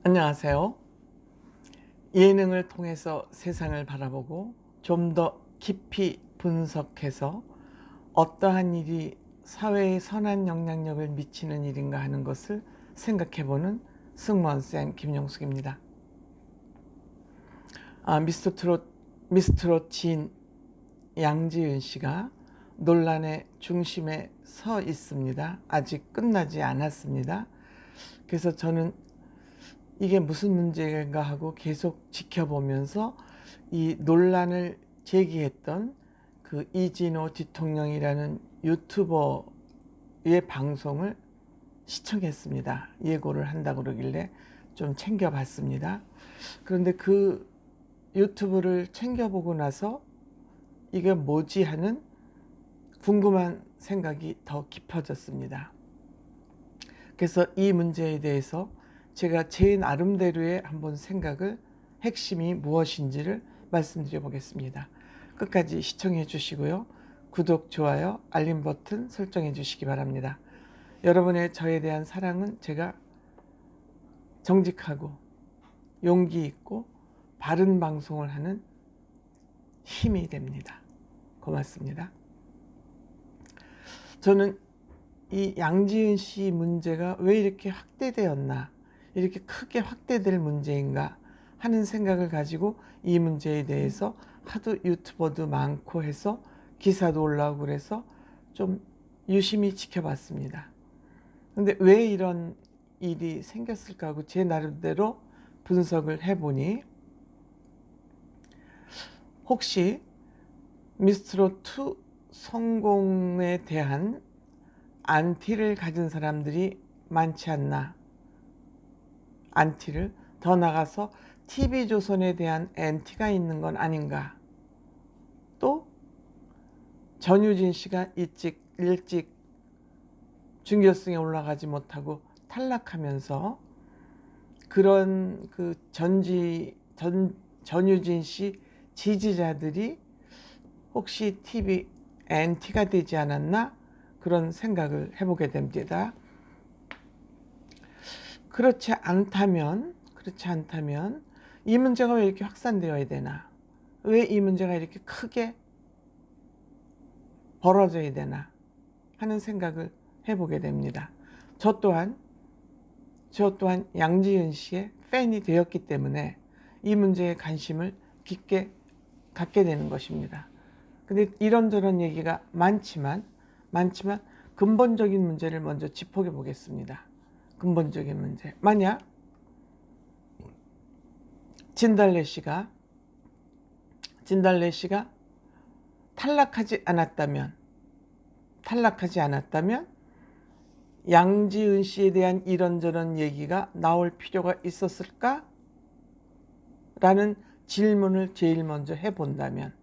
안녕하세요. 예능을 통해서 세상을 바라보고 좀 더 깊이 분석해서 어떠한 일이 사회에 선한 영향력을 미치는 일인가 하는 것을 생각해보는 승무원쌤 김용숙입니다. 미스터트롯 진 양지은 씨가 논란의 중심에 서 있습니다. 아직 끝나지 않았습니다. 그래서 저는 이게 무슨 문제인가 하고 계속 지켜보면서 이 논란을 제기했던 그 이진호 뒤통령이라는 유튜버의 방송을 시청했습니다. 예고를 한다고 그러길래 좀 챙겨봤습니다. 그런데 그 유튜브를 챙겨보고 나서 이게 뭐지 하는 궁금한 생각이 더 깊어졌습니다. 그래서 이 문제에 대해서 제가 제 나름대로의 한번 생각을 핵심이 무엇인지를 말씀드려 보겠습니다. 끝까지 시청해 주시고요. 구독, 좋아요, 알림 버튼 설정해 주시기 바랍니다. 여러분의 저에 대한 사랑은 제가 정직하고 용기 있고 바른 방송을 하는 힘이 됩니다. 고맙습니다. 저는 이 양지은 씨 문제가 왜 이렇게 확대되었나, 이렇게 크게 확대될 문제인가 하는 생각을 가지고 이 문제에 대해서 하도 유튜버도 많고 해서 기사도 올라오고 그래서 좀 유심히 지켜봤습니다. 근데 왜 이런 일이 생겼을까 하고 제 나름대로 분석을 해보니, 혹시 미스트롯2 성공에 대한 안티를 가진 사람들이 많지 않나, 안티를 더 나가서 TV조선에 대한 앤티가 있는 건 아닌가, 또 전유진 씨가 일찍 준결승에 올라가지 못하고 탈락하면서 그런 그 전유진 씨 지지자들이 혹시 TV 앤티가 되지 않았나, 그런 생각을 해보게 됩니다. 그렇지 않다면 이 문제가 왜 이렇게 확산되어야 되나, 왜 이 문제가 이렇게 크게 벌어져야 되나 하는 생각을 해보게 됩니다. 저 또한 양지은 씨의 팬이 되었기 때문에 이 문제에 관심을 깊게 갖게 되는 것입니다. 근데 이런저런 얘기가 많지만 근본적인 문제를 먼저 짚어게 보겠습니다. 근본적인 문제. 만약 진달래 씨가 탈락하지 않았다면 양지은 씨에 대한 이런저런 얘기가 나올 필요가 있었을까? 라는 질문을 제일 먼저 해본다면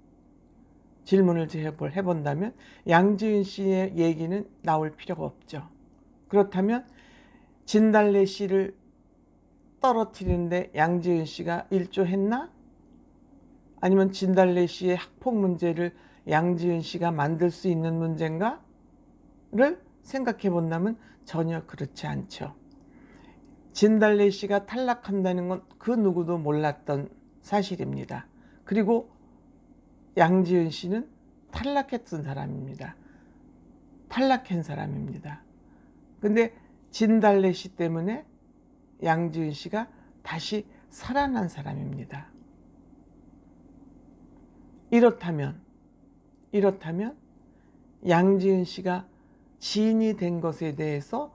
양지은 씨의 얘기는 나올 필요가 없죠. 그렇다면 진달래 씨를 떨어뜨리는데 양지은 씨가 일조했나? 아니면 진달래 씨의 학폭 문제를 양지은 씨가 만들 수 있는 문제인가? 를 생각해 본다면 전혀 그렇지 않죠. 진달래 씨가 탈락한다는 건 그 누구도 몰랐던 사실입니다. 그리고 양지은 씨는 탈락한 사람입니다. 근데 진달래 씨 때문에 양지은 씨가 다시 살아난 사람입니다. 이렇다면 양지은 씨가 지인이 된 것에 대해서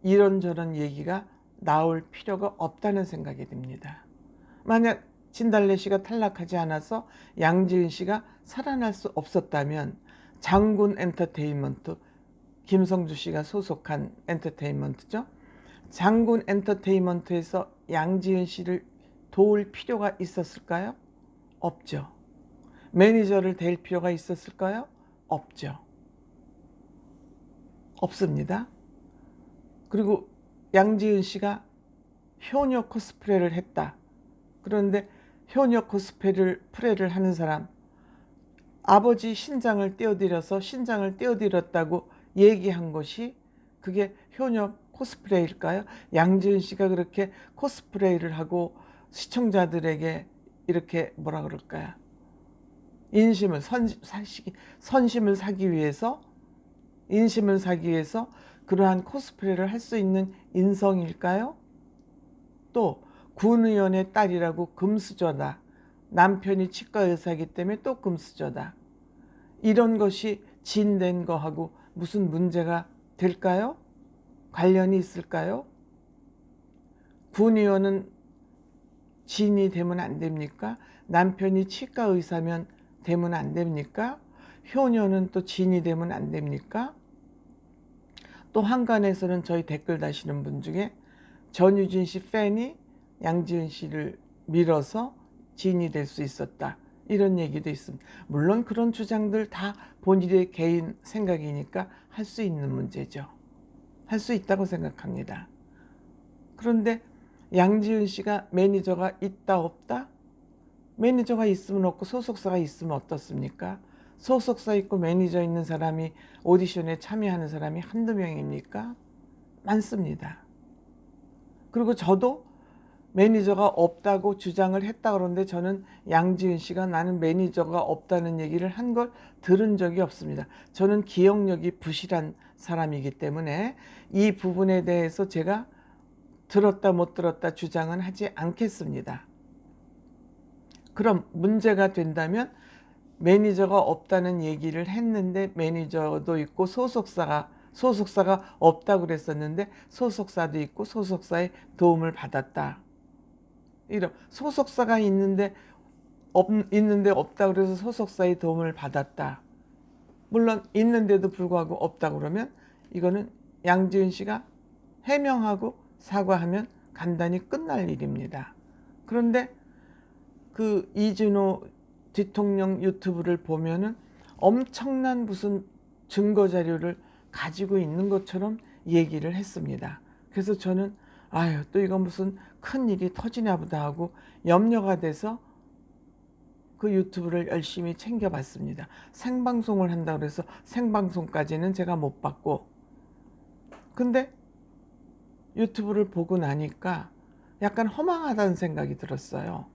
이런저런 얘기가 나올 필요가 없다는 생각이 듭니다. 만약 진달래 씨가 탈락하지 않아서 양지은 씨가 살아날 수 없었다면 장군 엔터테인먼트, 김성주 씨가 소속한 엔터테인먼트죠. 장군 엔터테인먼트에서 양지은 씨를 도울 필요가 있었을까요? 없죠. 매니저를 댈 필요가 있었을까요? 없죠. 없습니다. 그리고 양지은 씨가 효녀 코스프레를 했다. 그런데 효녀 코스프레를 하는 사람, 아버지 신장을 떼어드렸다고 얘기한 것이 그게 효녀 코스프레일까요? 양지은 씨가 그렇게 코스프레이를 하고 시청자들에게 이렇게 뭐라 그럴까요? 선심을 사기 위해서, 인심을 사기 위해서 그러한 코스프레를 할 수 있는 인성일까요? 또 군의원의 딸이라고 금수저다. 남편이 치과 의사이기 때문에 또 금수저다. 이런 것이 진된 거하고 무슨 문제가 될까요? 관련이 있을까요? 군의원은 진이 되면 안 됩니까? 남편이 치과 의사면 되면 안 됩니까? 효녀는 또 진이 되면 안 됩니까? 또 한간에서는 저희 댓글 다시는 분 중에 전유진 씨 팬이 양지은 씨를 밀어서 진이 될 수 있었다, 이런 얘기도 있습니다. 물론 그런 주장들 다 본인의 개인 생각이니까 할 수 있는 문제죠. 할 수 있다고 생각합니다. 그런데 양지은 씨가 매니저가 있다 없다? 매니저가 있으면 없고 소속사가 있으면 어떻습니까? 소속사 있고 매니저 있는 사람이 오디션에 참여하는 사람이 한두 명입니까? 많습니다. 그리고 저도 매니저가 없다고 주장을 했다 그러는데 저는 양지은 씨가 나는 매니저가 없다는 얘기를 한 걸 들은 적이 없습니다. 저는 기억력이 부실한 사람이기 때문에 이 부분에 대해서 제가 들었다 못 들었다 주장은 하지 않겠습니다. 그럼 문제가 된다면 매니저가 없다는 얘기를 했는데 매니저도 있고 소속사가 없다고 그랬었는데 소속사도 있고 소속사의 도움을 받았다. 이런 소속사가 있는데 없다 그래서 소속사의 도움을 받았다. 물론 있는데도 불구하고 없다 그러면 이거는 양지은 씨가 해명하고 사과하면 간단히 끝날 일입니다. 그런데 그 이진호 대통령 유튜브를 보면은 엄청난 무슨 증거 자료를 가지고 있는 것처럼 얘기를 했습니다. 그래서 저는 아유, 또 이거 무슨 큰 일이 터지나 보다 하고 염려가 돼서 그 유튜브를 열심히 챙겨봤습니다. 생방송을 한다고 그래서 생방송까지는 제가 못 봤고, 근데 유튜브를 보고 나니까 약간 허망하다는 생각이 들었어요.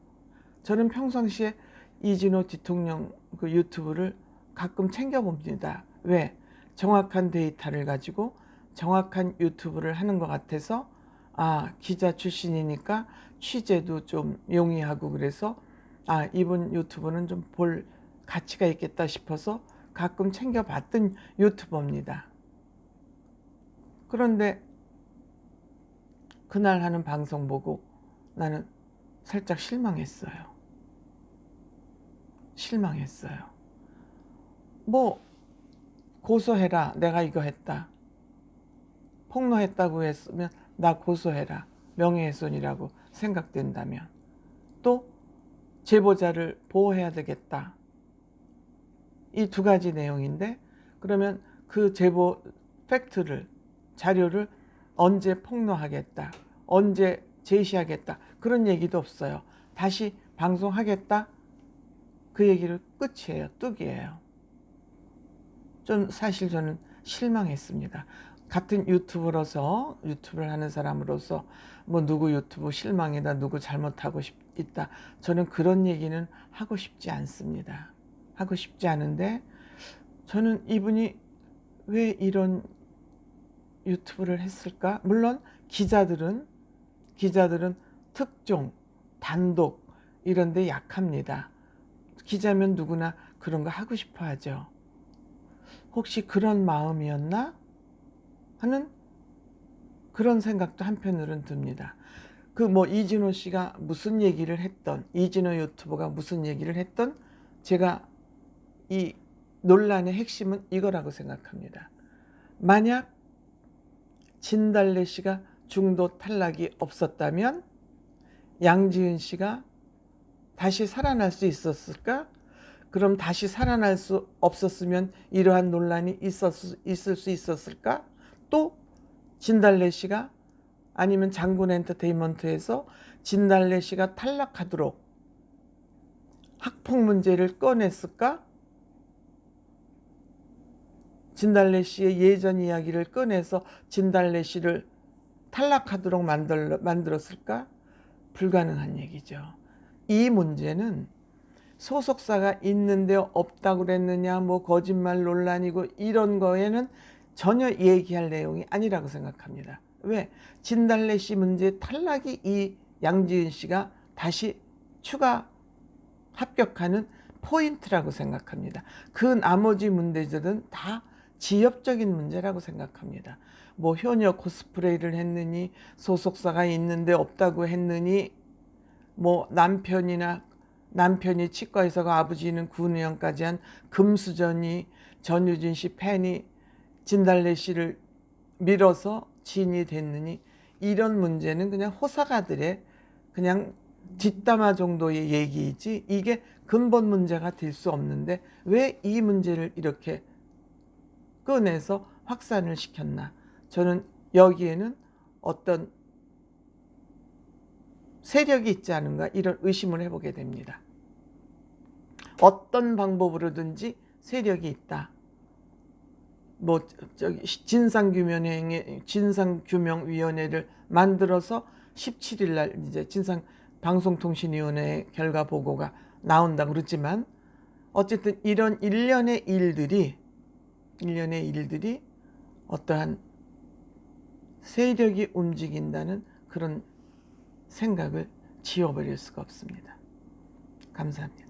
저는 평상시에 이진호 대통령 그 유튜브를 가끔 챙겨봅니다. 왜? 정확한 데이터를 가지고 정확한 유튜브를 하는 것 같아서, 아, 기자 출신이니까 취재도 좀 용이하고 그래서 아, 이분 유튜브는 좀 볼 가치가 있겠다 싶어서 가끔 챙겨봤던 유튜버입니다. 그런데 그날 하는 방송 보고 나는 살짝 실망했어요. 뭐 고소해라, 내가 이거 했다, 폭로했다고 했으면 나 고소해라, 명예훼손이라고 생각된다면, 또 제보자를 보호해야 되겠다, 이 두 가지 내용인데, 그러면 그 제보 팩트를, 자료를 언제 폭로하겠다, 언제 제시하겠다, 그런 얘기도 없어요. 다시 방송하겠다, 그 얘기를 끝이에요. 뚝이에요. 좀 사실 저는 실망했습니다. 같은 유튜브로서, 유튜브를 하는 사람으로서 뭐 누구 유튜브 실망이다, 누구 잘못하고 있다, 저는 그런 얘기는 하고 싶지 않습니다. 하고 싶지 않은데 저는 이분이 왜 이런 유튜브를 했을까? 물론 기자들은 특종, 단독 이런 데 약합니다. 기자면 누구나 그런 거 하고 싶어 하죠. 혹시 그런 마음이었나 하는 그런 생각도 한편으로는 듭니다. 그 뭐 이진호 씨가 무슨 얘기를 했던, 이진호 유튜버가 무슨 얘기를 했던, 제가 이 논란의 핵심은 이거라고 생각합니다. 만약 진달래 씨가 중도 탈락이 없었다면 양지은 씨가 다시 살아날 수 있었을까? 그럼 다시 살아날 수 없었으면 이러한 논란이 있을 수 있었을까? 또 진달래 씨가, 아니면 장군 엔터테인먼트에서 진달래 씨가 탈락하도록 학폭 문제를 꺼냈을까? 진달래 씨의 예전 이야기를 꺼내서 진달래 씨를 탈락하도록 만들었을까? 불가능한 얘기죠. 이 문제는 소속사가 있는데 없다고 그랬느냐, 뭐 거짓말 논란이고 이런 거에는 전혀 얘기할 내용이 아니라고 생각합니다. 왜? 진달래 씨 문제 탈락이 이 양지은 씨가 다시 추가 합격하는 포인트라고 생각합니다. 그 나머지 문제들은 다 지엽적인 문제라고 생각합니다. 뭐 효녀 코스프레이를 했느니, 소속사가 있는데 없다고 했느니, 뭐 남편이 치과의사고 아버지는 군의원까지 한 금수전이, 전유진 씨 팬이 진달래 씨를 밀어서 진이 됐느니, 이런 문제는 그냥 호사가들의 그냥 뒷담화 정도의 얘기이지 이게 근본 문제가 될 수 없는데 왜 이 문제를 이렇게 꺼내서 확산을 시켰나? 저는 여기에는 어떤 세력이 있지 않은가 이런 의심을 해보게 됩니다. 어떤 방법으로든지 세력이 있다. 뭐 저기 진상규명위원회를 만들어서 17일 날 이제 방송통신위원회 결과 보고가 나온다고 그러지만 어쨌든 이런 일련의 일들이 어떠한 세력이 움직인다는 그런 생각을 지워버릴 수가 없습니다. 감사합니다.